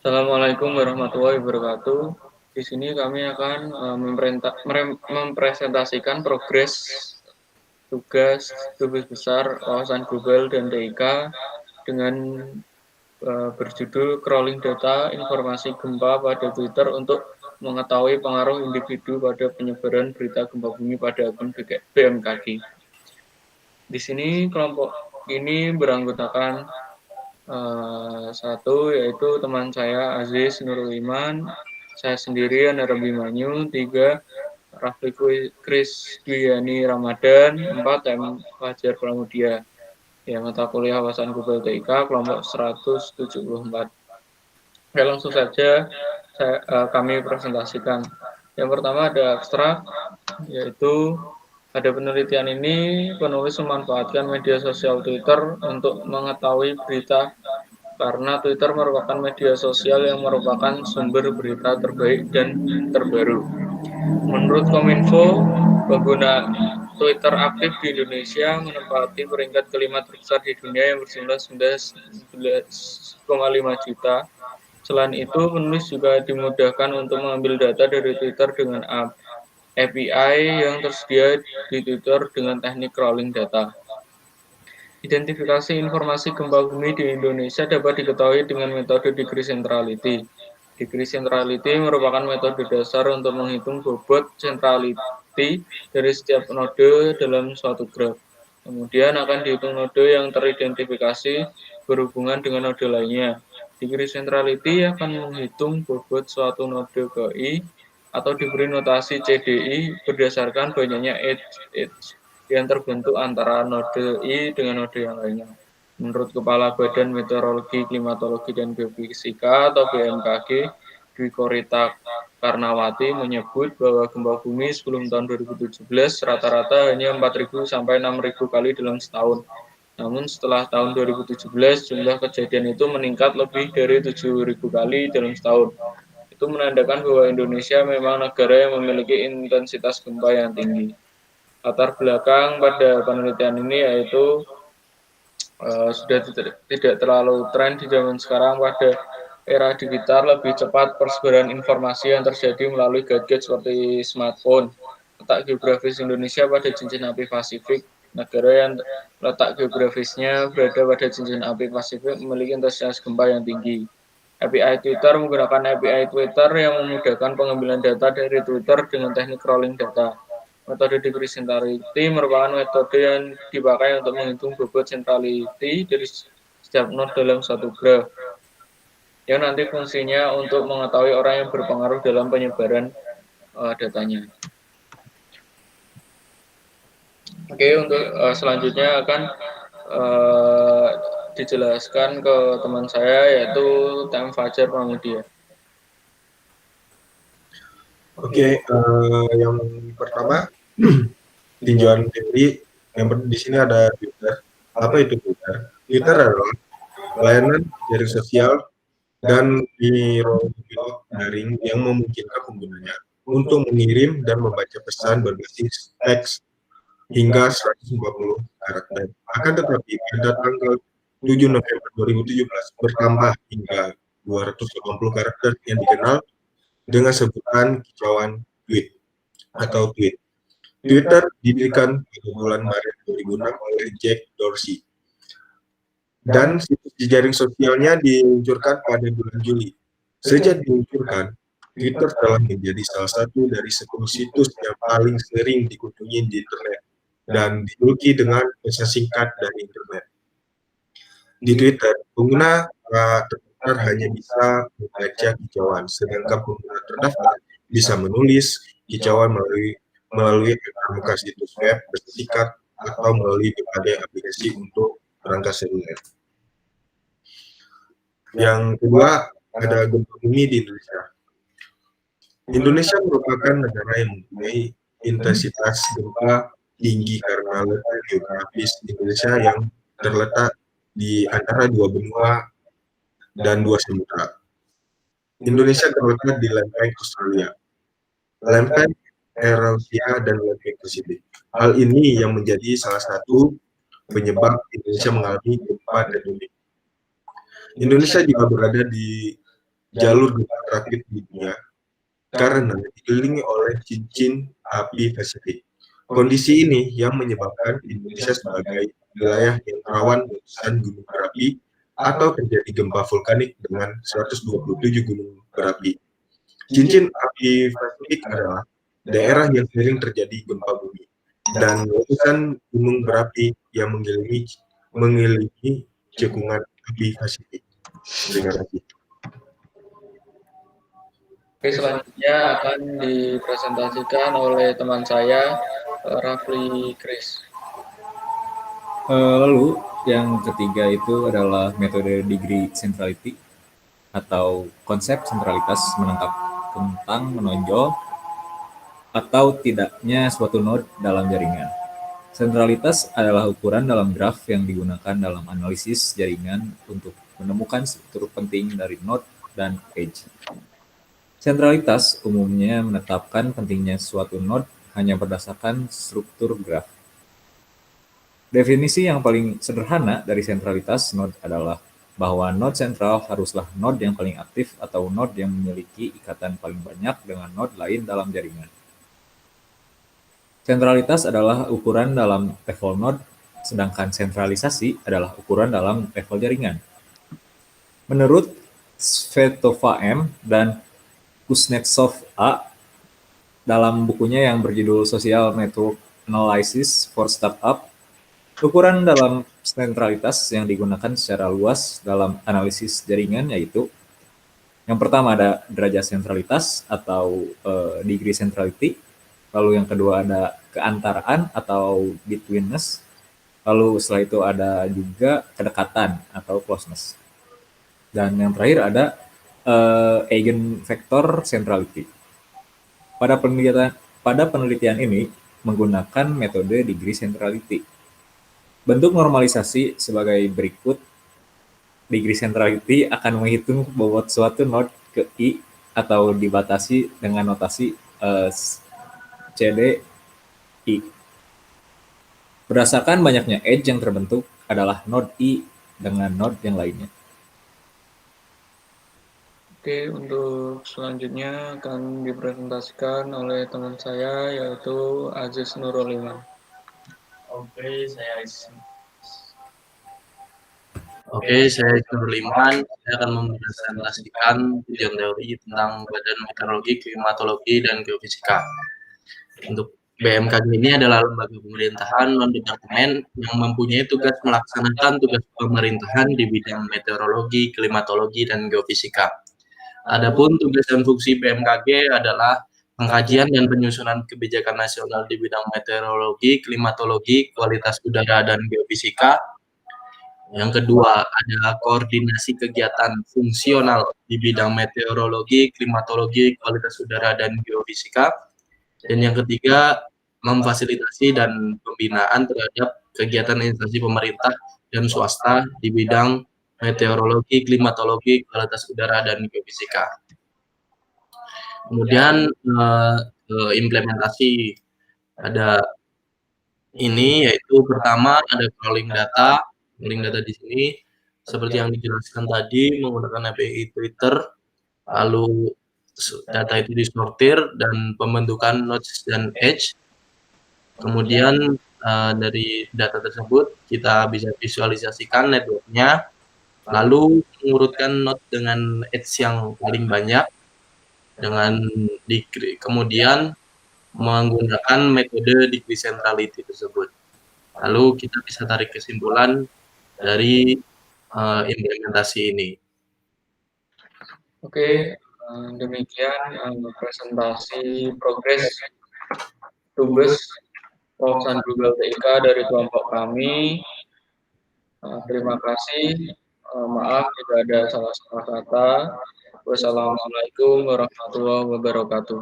Assalamualaikum warahmatullahi wabarakatuh. Di sini kami akan mempresentasikan progres tugas besar wawasan global dan TIK dengan berjudul Crawling Data Informasi Gempa pada Twitter untuk mengetahui pengaruh individu pada penyebaran berita gempa bumi pada akun BMKG. Di sini kelompok ini beranggotakan satu yaitu teman saya Aziz Nurul Iman, saya sendiri Andara Bimanyu, 3 Rafli Krisdwiani Ramadan, 4 M Fajar Pramudia. Ya, mata kuliah wawasan global TIK kelompok 174. Oke, langsung saja kami presentasikan. Yang pertama ada abstrak, yaitu pada penelitian ini penulis memanfaatkan media sosial Twitter untuk mengetahui berita karena Twitter merupakan media sosial yang merupakan sumber berita terbaik dan terbaru. Menurut Kominfo, pengguna Twitter aktif di Indonesia menempati peringkat kelima terbesar di dunia yang berjumlah 19,5 juta. Selain itu, penulis juga dimudahkan untuk mengambil data dari Twitter dengan API yang tersedia di Twitter dengan teknik crawling data. Identifikasi informasi gempa bumi di Indonesia dapat diketahui dengan metode degree centrality. Degree centrality merupakan metode dasar untuk menghitung bobot centrality dari setiap node dalam suatu graf. Kemudian akan dihitung node yang teridentifikasi berhubungan dengan node lainnya. Degree centrality akan menghitung bobot suatu node KI atau diberi notasi CDI berdasarkan banyaknya edge yang terbentuk antara node I dengan node yang lainnya. Menurut Kepala Badan Meteorologi, Klimatologi, dan Geofisika atau BMKG, Dwi Korita Karnawati menyebut bahwa gempa bumi sebelum tahun 2017 rata-rata hanya 4.000 sampai 6.000 kali dalam setahun. Namun setelah tahun 2017 jumlah kejadian itu meningkat lebih dari 7.000 kali dalam setahun. Itu menandakan bahwa Indonesia memang negara yang memiliki intensitas gempa yang tinggi. Latar belakang pada penelitian ini yaitu sudah tidak terlalu tren di zaman sekarang. Pada era digital lebih cepat persebaran informasi yang terjadi melalui gadget seperti smartphone. Letak geografis Indonesia pada cincin api Pasifik. Negara yang letak geografisnya berada pada cincin api Pasifik memiliki intensitas gempa yang tinggi. API Twitter menggunakan API Twitter yang memudahkan pengambilan data dari Twitter dengan teknik crawling data. Metode degree centrality merupakan metode yang dipakai untuk menghitung bobot centrality dari setiap node dalam satu graf. Yang nanti fungsinya untuk mengetahui orang yang berpengaruh dalam penyebaran datanya. Oke, untuk selanjutnya akan dijelaskan ke teman saya yaitu TM Fajar Pramudia. Oke, yang pertama tinjauan teori. Yang di sini ada Twitter. Apa itu Twitter? Twitter adalah layanan jaring sosial dan dialog daring yang memungkinkan penggunanya untuk mengirim dan membaca pesan berbasis teks hingga 140 karakter. Akan tetapi pada tanggal 7 November 2017 bertambah hingga 280 karakter yang dikenal dengan sebutan kicauan tweet atau tweet. Twitter didirikan pada bulan Maret 2006 oleh Jack Dorsey dan situs jaring sosialnya diluncurkan pada bulan Juli. Sejak diluncurkan, Twitter telah menjadi salah satu dari 10 situs yang paling sering dikunjungi di internet dan dijuluki dengan pesan singkat dari internet. Di Twitter, pengguna terdaftar hanya bisa membaca kicauan, sedangkan pengguna terdaftar bisa menulis kicauan melalui muka situs web bersingkat atau melalui berbagai aplikasi untuk perangkat seluler. Yang kedua, ada gempa bumi di Indonesia. Indonesia merupakan negara yang mempunyai intensitas gempa tinggi karena letak geografis Indonesia yang terletak di antara dua benua dan dua samudra. Indonesia terletak di lempeng Australia, lempeng Eurasia, dan lempeng Pasifik. Hal ini yang menjadi salah satu penyebab Indonesia mengalami gempa tektonik. Indonesia juga berada di jalur gempa teraktif di dunia karena dikelilingi oleh cincin api Pasifik. Kondisi ini yang menyebabkan Indonesia sebagai wilayah yang rawan letusan gunung berapi atau terjadi gempa vulkanik dengan 127 gunung berapi. Cincin api Pasifik adalah daerah yang sering terjadi gempa bumi dan letusan gunung berapi yang mengelilingi cekungan api Pasifik. Terima kasih. Oke, selanjutnya akan dipresentasikan oleh teman saya, Rafli Kris. Lalu yang ketiga itu adalah metode degree centrality atau konsep sentralitas menangkap tentang menonjol atau tidaknya suatu node dalam jaringan. Sentralitas adalah ukuran dalam graf yang digunakan dalam analisis jaringan untuk menemukan struktur penting dari node dan edge. Sentralitas umumnya menetapkan pentingnya suatu node hanya berdasarkan struktur graf. Definisi yang paling sederhana dari sentralitas node adalah bahwa node sentral haruslah node yang paling aktif atau node yang memiliki ikatan paling banyak dengan node lain dalam jaringan. Sentralitas adalah ukuran dalam level node, sedangkan sentralisasi adalah ukuran dalam level jaringan. Menurut Svetova M. dan Kuznetsov A. dalam bukunya yang berjudul Social Network Analysis for Startup, ukuran dalam sentralitas yang digunakan secara luas dalam analisis jaringan yaitu yang pertama ada derajat sentralitas atau degree centrality, lalu yang kedua ada keantaraan atau betweenness, lalu setelah itu ada juga kedekatan atau closeness, dan yang terakhir ada eigenvector centrality. Pada penelitian ini menggunakan metode degree centrality. Bentuk normalisasi sebagai berikut. Degree centrality akan menghitung bobot suatu node ke I atau dibatasi dengan notasi CD I. Berdasarkan banyaknya edge yang terbentuk adalah node I dengan node yang lainnya. Oke, untuk selanjutnya akan dipresentasikan oleh teman saya yaitu Aziz Nurul Iman. Saya Nurul Iman. Saya akan mempresentasikan tujuan teori tentang Badan Meteorologi, Klimatologi, dan Geofisika. Untuk BMKG ini adalah lembaga pemerintahan non-departemen yang mempunyai tugas melaksanakan tugas pemerintahan di bidang meteorologi, klimatologi, dan geofisika. Adapun tugas dan fungsi BMKG adalah pengkajian dan penyusunan kebijakan nasional di bidang meteorologi, klimatologi, kualitas udara, dan geofisika. Yang kedua, ada koordinasi kegiatan fungsional di bidang meteorologi, klimatologi, kualitas udara, dan geofisika. Dan yang ketiga, memfasilitasi dan pembinaan terhadap kegiatan instansi pemerintah dan swasta di bidang meteorologi, klimatologi, kualitas udara, dan geofisika. Kemudian implementasi ada ini, yaitu pertama ada crawling data. Crawling data di sini seperti yang dijelaskan tadi menggunakan API Twitter, lalu data itu disortir dan pembentukan nodes dan edge. Kemudian dari data tersebut kita bisa visualisasikan networknya, lalu mengurutkan node dengan edge yang paling banyak dengan kemudian menggunakan metode degree centrality tersebut. Lalu kita bisa tarik kesimpulan dari implementasi ini. Oke, demikian presentasi progres tugas Prof. Sanjugel TIK dari kelompok kami. Terima kasih. Maaf jika ada salah-salah kata. Wassalamualaikum warahmatullahi wabarakatuh.